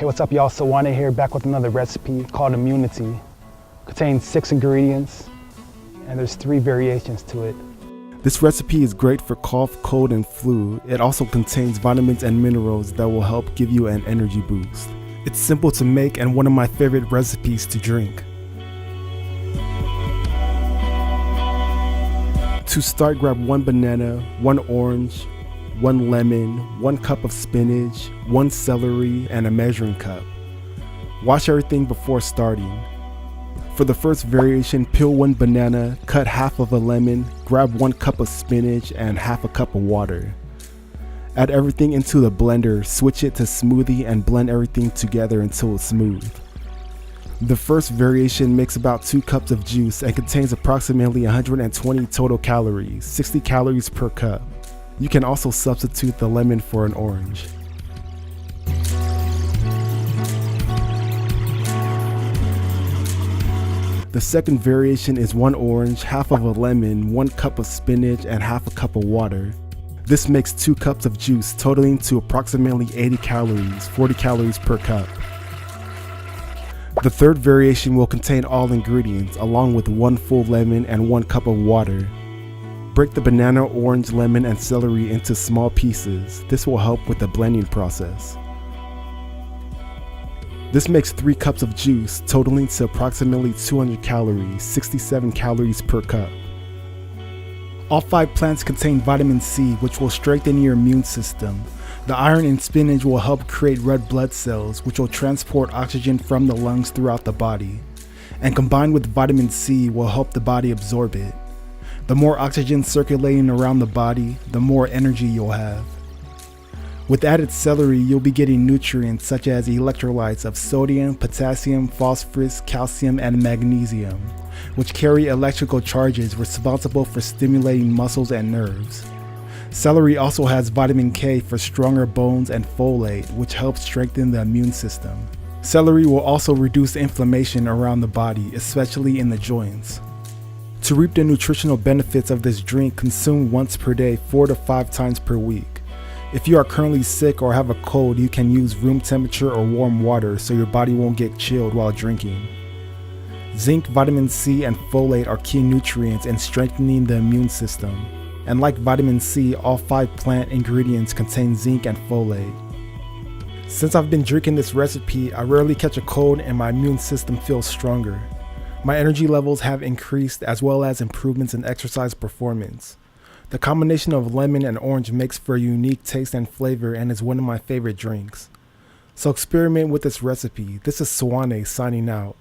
Hey, what's up y'all? Soane here, back with another recipe called Immunity. Contains 6 ingredients and there's 3 variations to it. This recipe is great for cough, cold, and flu. It also contains vitamins and minerals that will help give you an energy boost. It's simple to make and one of my favorite recipes to drink. To start, grab 1 banana, 1 orange, 1 lemon, 1 cup of spinach, 1 celery, and a measuring cup. Wash everything before starting. For the first variation, peel 1 banana, cut half of a lemon, grab 1 cup of spinach and half a cup of water. Add everything into the blender, switch it to smoothie and blend everything together until it's smooth. The first variation makes about 2 cups of juice and contains approximately 120 total calories, 60 calories per cup. You can also substitute the lemon for an orange. The second variation is 1 orange, half of a lemon, 1 cup of spinach, and half a cup of water. This makes 2 cups of juice, totaling to approximately 80 calories, 40 calories per cup. The third variation will contain all ingredients, along with 1 full lemon and 1 cup of water. Break the banana, orange, lemon, and celery into small pieces. This will help with the blending process. This makes 3 cups of juice, totaling to approximately 200 calories, 67 calories per cup. All 5 plants contain vitamin C, which will strengthen your immune system. The iron in spinach will help create red blood cells, which will transport oxygen from the lungs throughout the body. And combined with vitamin C will help the body absorb it. The more oxygen circulating around the body, the more energy you'll have. With added celery, you'll be getting nutrients such as electrolytes of sodium, potassium, phosphorus, calcium, and magnesium, which carry electrical charges responsible for stimulating muscles and nerves. Celery also has vitamin K for stronger bones and folate, which helps strengthen the immune system. Celery will also reduce inflammation around the body, especially in the joints. To reap the nutritional benefits of this drink, consume once per day, 4 to 5 times per week. If you are currently sick or have a cold, you can use room temperature or warm water so your body won't get chilled while drinking. Zinc, vitamin C, and folate are key nutrients in strengthening the immune system. And like vitamin C, all 5 plant ingredients contain zinc and folate. Since I've been drinking this recipe, I rarely catch a cold and my immune system feels stronger. My energy levels have increased as well as improvements in exercise performance. The combination of lemon and orange makes for a unique taste and flavor and is one of my favorite drinks. So experiment with this recipe. This is Soane signing out.